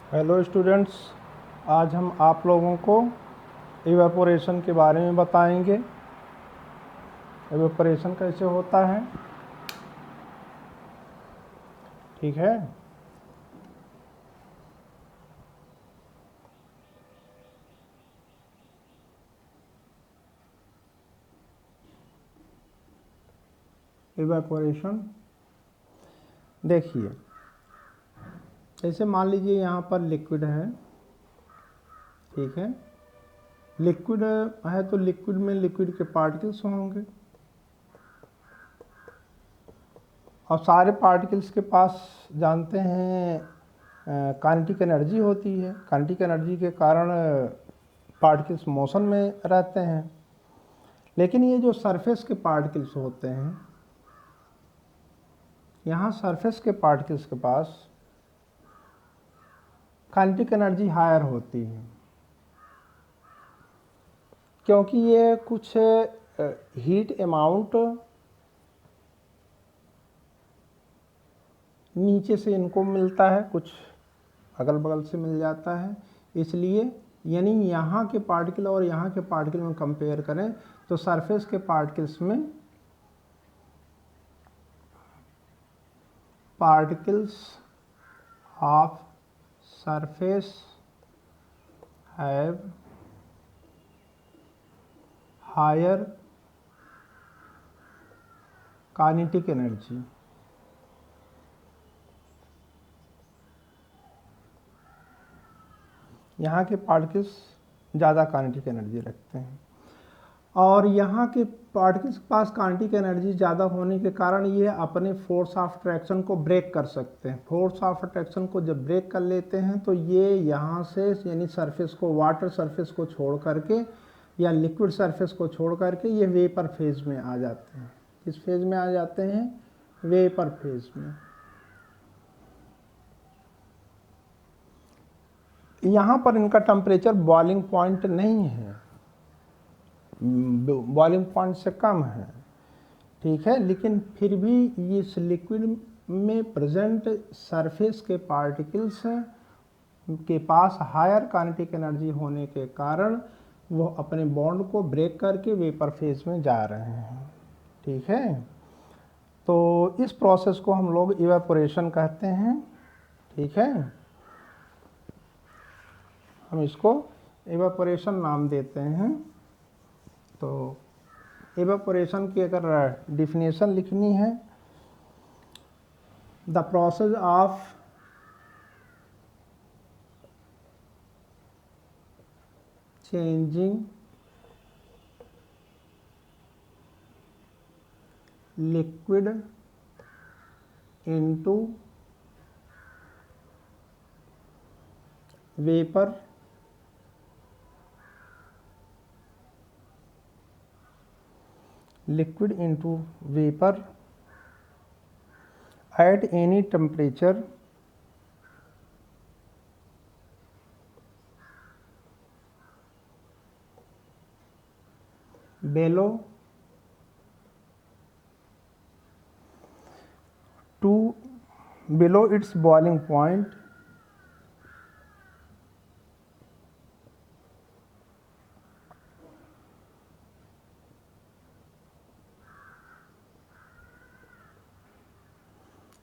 Hello students, आज हम आप लोगों को इवेपोरेशन के बारे में बताएंगे। इवेपोरेशन कैसे होता है, ठीक है। इवेपोरेशन देखिए, जैसे मान लीजिए यहाँ पर लिक्विड है, ठीक है। लिक्विड है तो लिक्विड में लिक्विड के पार्टिकल्स होंगे और सारे पार्टिकल्स के पास जानते हैं काइनेटिक एनर्जी होती है। काइनेटिक एनर्जी के कारण पार्टिकल्स मोशन में रहते हैं। लेकिन ये जो सरफेस के पार्टिकल्स होते हैं, यहाँ सरफेस के पार्टिकल्स के पास काइनेटिक एनर्जी हायर होती है, क्योंकि ये कुछ हीट अमाउंट नीचे से इनको मिलता है, कुछ अगल बगल से मिल जाता है। इसलिए यानी यहाँ के पार्टिकल और यहाँ के पार्टिकल में कंपेयर करें तो सरफेस के पार्टिकल्स में particles of surface have higher kinetic energy. यहाँ के पार्टिकल्स ज़्यादा काइनेटिक एनर्जी रखते हैं और यहाँ के पार्टिकल्स के पास काइनेटिक एनर्जी ज़्यादा होने के कारण ये अपने फोर्स ऑफ अट्रैक्शन को ब्रेक कर सकते हैं। फोर्स ऑफ अट्रैक्शन को जब ब्रेक कर लेते हैं तो ये यहाँ से यानी सरफेस को, वाटर सरफेस को छोड़ करके या लिक्विड सरफेस को छोड़ करके ये वेपर फेज में आ जाते हैं। किस फेज में आ जाते हैं? वेपर फेज में। यहाँ पर इनका टेम्परेचर बॉइलिंग पॉइंट नहीं है, बॉइलिंग पॉइंट से कम है, ठीक है। लेकिन फिर भी इस लिक्विड में प्रेजेंट सरफेस के पार्टिकल्स के पास हायर काइनेटिक एनर्जी होने के कारण वो अपने बॉन्ड को ब्रेक करके वेपर फेज में जा रहे हैं, ठीक है। तो इस प्रोसेस को हम लोग इवेपोरेशन कहते हैं, ठीक है। हम इसको इवेपोरेशन नाम देते हैं। तो इवेपोरेशन की अगर डिफिनेशन लिखनी है, the process of changing liquid into vapour liquid into vapor at any temperature below its boiling point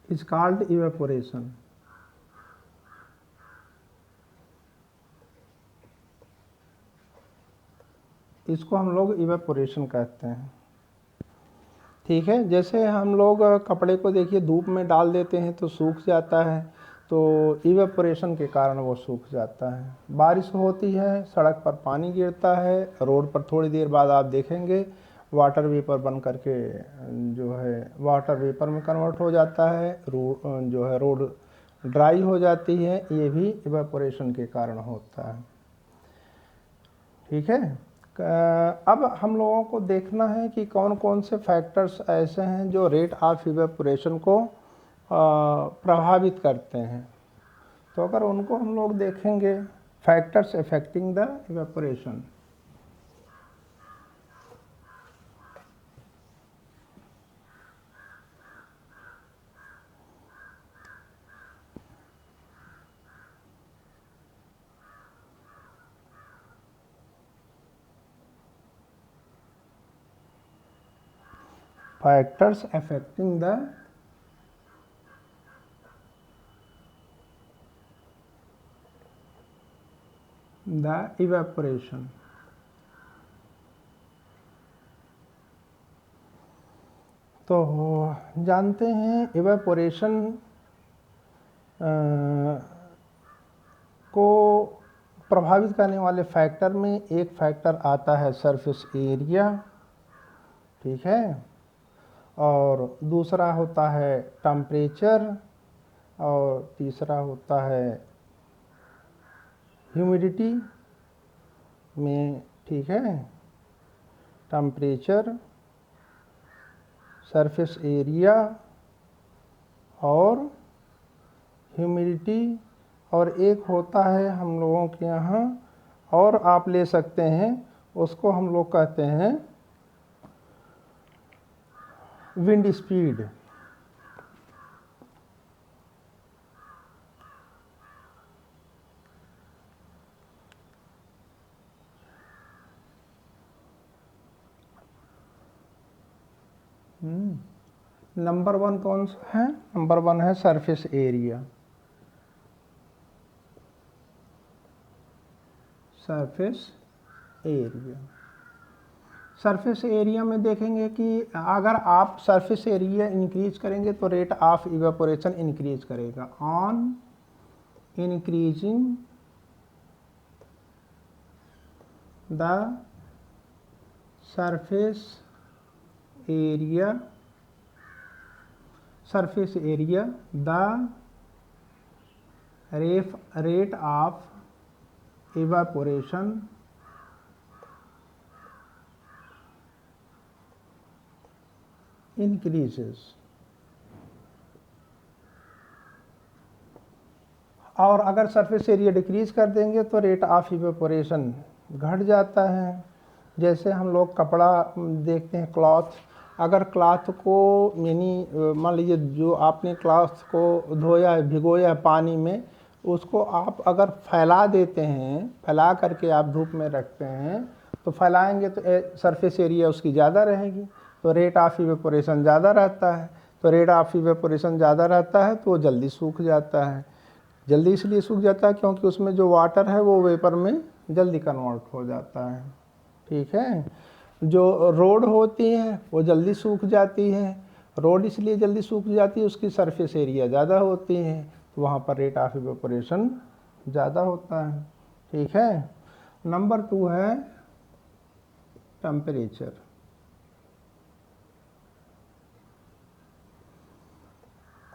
is called evaporation। इसको हम लोग इवेपोरेशन कहते हैं, ठीक है। जैसे हम लोग कपड़े को देखिए धूप में डाल देते हैं तो सूख जाता है, तो इवेपोरेशन के कारण वो सूख जाता है। बारिश होती है, सड़क पर पानी गिरता है, रोड पर थोड़ी देर बाद आप देखेंगे वाटर वेपर बन करके जो है वाटर वेपर में कन्वर्ट हो जाता है, जो है रोड ड्राई हो जाती है। ये भी इवेपोरेशन के कारण होता है, ठीक है। अब हम लोगों को देखना है कि कौन कौन से फैक्टर्स ऐसे हैं जो रेट ऑफ इवेपोरेशन को प्रभावित करते हैं। तो अगर उनको हम लोग देखेंगे, factors affecting the evaporation, factors affecting the evaporation. तो जानते हैं इवेपोरेशन को प्रभावित करने वाले फैक्टर में एक फैक्टर आता है सरफेस एरिया, ठीक है, और दूसरा होता है टेम्परेचर, और तीसरा होता है ह्यूमिडिटी में, ठीक है, टेम्परेचर, सरफेस एरिया और ह्यूमिडिटी, और एक होता है हम लोगों के यहाँ और आप ले सकते हैं, उसको हम लोग कहते हैं विंड स्पीड। नंबर 1 कौन सा है? नंबर 1 है surface area. Surface area, surface area में देखेंगे कि अगर आप सरफेस एरिया इंक्रीज करेंगे तो रेट ऑफ इवेपोरेशन इंक्रीज करेगा। On increasing the surface area, surface area, the rate of evaporation increases। और अगर सरफेस एरिया डिक्रीज कर देंगे तो रेट ऑफ इवेपोरेशन घट जाता है। जैसे हम लोग कपड़ा देखते हैं, क्लॉथ, अगर क्लॉथ को यानी मान लीजिए जो आपने क्लॉथ को धोया है, भिगोया है पानी में, उसको आप अगर फैला देते हैं, फैला करके आप धूप में रखते हैं, तो फैलाएंगे तो सरफेस एरिया उसकी ज़्यादा रहेगी, तो रेट ऑफ इवेपोरेशन ज़्यादा रहता है। तो रेट ऑफ इवेपोरेशन ज़्यादा रहता है तो वो जल्दी सूख जाता है। जल्दी इसलिए सूख जाता है क्योंकि उसमें जो वाटर है वो वेपर में जल्दी कन्वर्ट हो जाता है, ठीक है। जो रोड होती है वो जल्दी सूख जाती है। रोड इसलिए जल्दी सूख जाती है, उसकी सरफेस एरिया ज़्यादा होती है, तो वहाँ पर रेट ऑफ इवेपोरेशन ज़्यादा होता है, ठीक है। नंबर 2 है टेम्परेचर।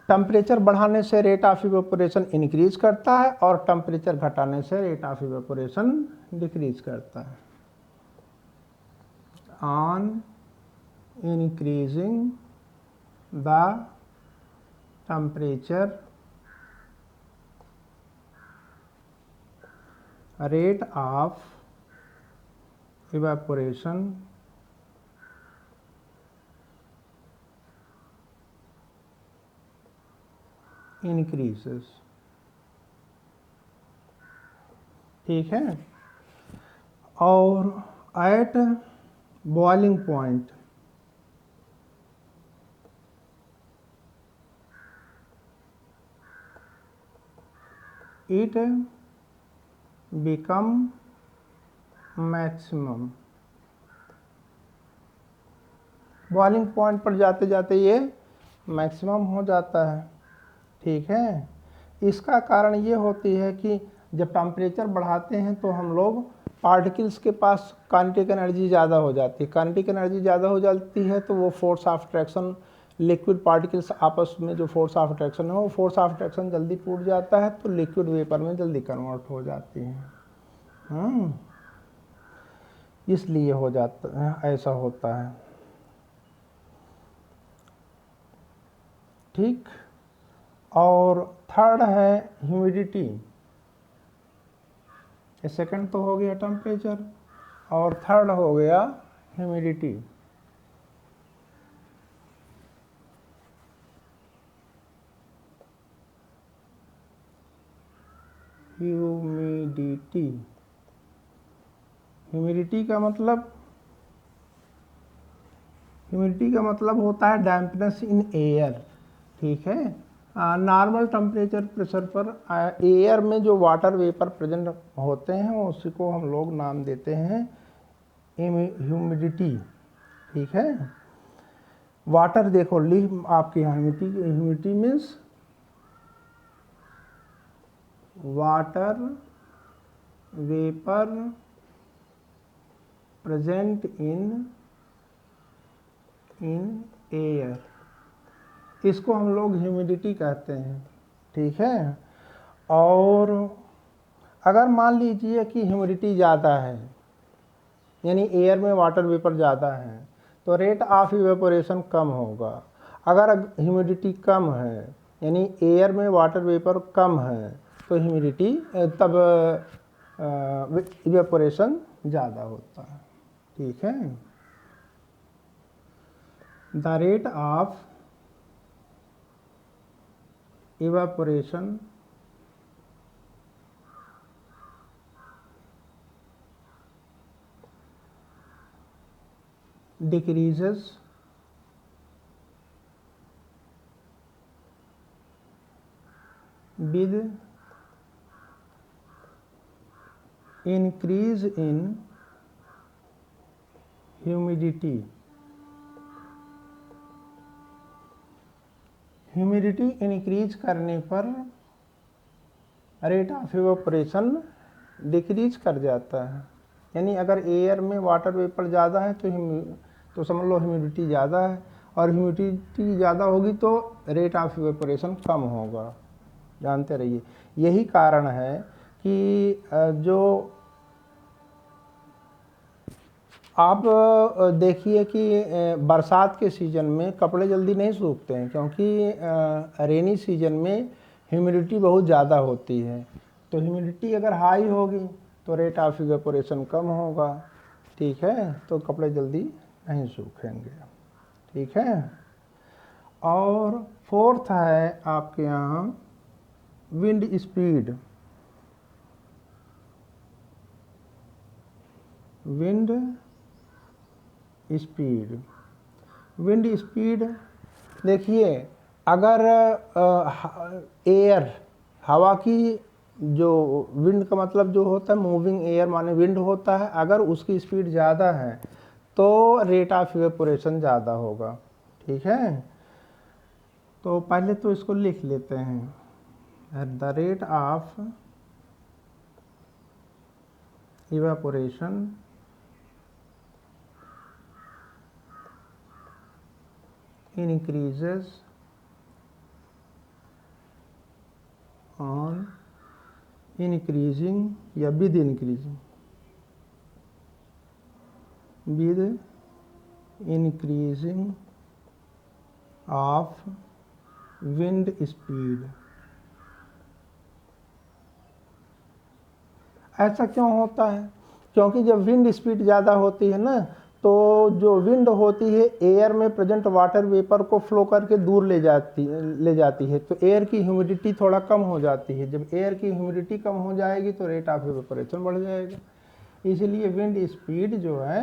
टेम्परेचर बढ़ाने से रेट ऑफ इवेपोरेशन इंक्रीज करता है और टेम्परेचर घटाने से रेट ऑफ इवेपोरेशन डिक्रीज करता है। On increasing the temperature, rate of evaporation increases, ठीक है। और at boiling point, it become maximum। Boiling point पर जाते जाते ये मैक्सिमम हो जाता है, ठीक है। इसका कारण ये होती है कि जब टेम्परेचर बढ़ाते हैं तो हम लोग पार्टिकल्स के पास काइनेटिक एनर्जी ज़्यादा हो जाती है। काइनेटिक एनर्जी ज़्यादा हो जाती है तो वो force of attraction, liquid particles आपस में जो फोर्स ऑफ अट्रैक्शन है वो फोर्स ऑफ अट्रैक्शन जल्दी टूट जाता है, तो लिक्विड वेपर में जल्दी कन्वर्ट हो जाती है। इसलिए हो जाता है, ऐसा होता है, ठीक। और थर्ड है ह्यूमिडिटी। ये सेकंड तो हो गया टेम्परेचर और थर्ड हो गया ह्यूमिडिटी। ह्यूमिडिटी, ह्यूमिडिटी का मतलब, ह्यूमिडिटी का मतलब होता है डैम्पनेस इन एयर, ठीक है। नॉर्मल टेम्परेचर प्रेशर पर एयर में जो वाटर वेपर प्रेजेंट होते हैं उसी को हम लोग नाम देते हैं ह्यूमिडिटी, ठीक है। वाटर देखो लिख आपके यहाँ humidity means water vapour present in air, इसको हम लोग ह्यूमिडिटी कहते हैं, ठीक है। और अगर मान लीजिए कि ह्यूमिडिटी ज़्यादा है, यानी एयर में वाटर वेपर ज़्यादा है, तो रेट ऑफ इवेपोरेशन कम होगा। अगर ह्यूमिडिटी कम है, यानी एयर में वाटर वेपर कम है, तो ह्यूमिडिटी तब इवेपोरेशन ज़्यादा होता है, ठीक है। The rate of evaporation decreases with increase in humidity। Humidity increase करने पर रेट ऑफ इवेपोरेशन डिक्रीज कर जाता है, यानी अगर एयर में वाटर वेपर ज़्यादा है तो समझ लो ह्यूमिडिटी ज़्यादा है, और ह्यूमिडिटी ज़्यादा होगी तो रेट ऑफ इवेपोरेशन कम होगा, जानते रहिए। यही कारण है कि जो आप देखिए कि बरसात के सीज़न में कपड़े जल्दी नहीं सूखते हैं, क्योंकि रेनी सीज़न में ह्यूमिडिटी बहुत ज़्यादा होती है। तो ह्यूमिडिटी अगर हाई होगी तो रेट ऑफ इवेपोरेशन कम होगा, ठीक है, तो कपड़े जल्दी नहीं सूखेंगे, ठीक है। और फोर्थ है आपके यहाँ विंड स्पीड। विंड स्पीड देखिए, अगर एयर हवा की जो विंड का मतलब जो होता है मूविंग एयर माने विंड होता है, अगर उसकी स्पीड ज़्यादा है तो रेट ऑफ इवेपोरेशन ज़्यादा होगा, ठीक है। तो पहले तो इसको लिख लेते हैं, the rate of evaporation increases on increasing या with increasing of wind speed। ऐसा क्यों होता है? क्योंकि जब विंड स्पीड ज़्यादा होती है ना, तो जो विंड होती है एयर में प्रेजेंट वाटर वेपर को फ्लो करके दूर ले जाती है, तो एयर की ह्यूमिडिटी थोड़ा कम हो जाती है। जब एयर की ह्यूमिडिटी कम हो जाएगी तो रेट ऑफ इवेपोरेशन बढ़ जाएगा। इसलिए विंड स्पीड जो है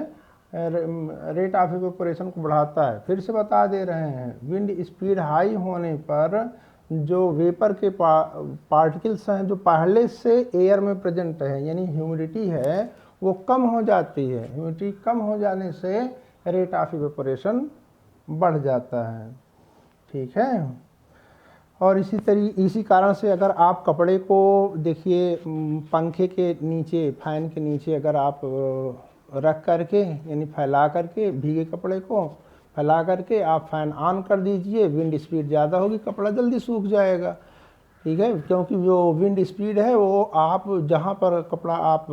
रेट ऑफ इवेपोरेशन को बढ़ाता है। फिर से बता दे रहे हैं, विंड स्पीड हाई होने पर जो वेपर के पार्टिकल्स हैं जो पहले से एयर में प्रेजेंट है, यानी ह्यूमिडिटी है वो कम हो जाती है। ह्यूमिडिटी कम हो जाने से रेट ऑफ इवेपोरेशन बढ़ जाता है, ठीक है। और इसी कारण से अगर आप कपड़े को देखिए पंखे के नीचे, फैन के नीचे अगर आप रख करके यानी फैला करके भीगे कपड़े को फैला करके आप फैन ऑन कर दीजिए, विंड स्पीड ज़्यादा होगी, कपड़ा जल्दी सूख जाएगा, ठीक है। क्योंकि जो विंड स्पीड है वो आप जहाँ पर कपड़ा आप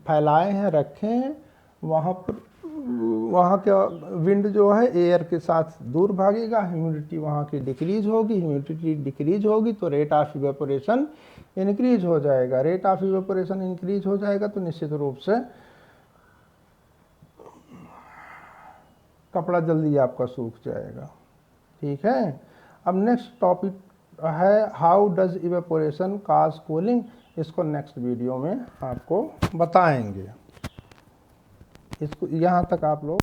फैलाए हैं रखे हैं वहाँ का विंड जो है एयर के साथ दूर भागेगा, ह्यूमिडिटी वहाँ की डिक्रीज होगी, ह्यूमिडिटी डिक्रीज होगी तो रेट ऑफ इवेपोरेशन इंक्रीज हो जाएगा। रेट ऑफ इवेपोरेशन इंक्रीज हो जाएगा तो निश्चित रूप से कपड़ा जल्दी आपका सूख जाएगा, ठीक है। अब नेक्स्ट टॉपिक है how does evaporation cause cooling. इसको नेक्स्ट वीडियो में आपको बताएंगे। इसको यहाँ तक आप लोग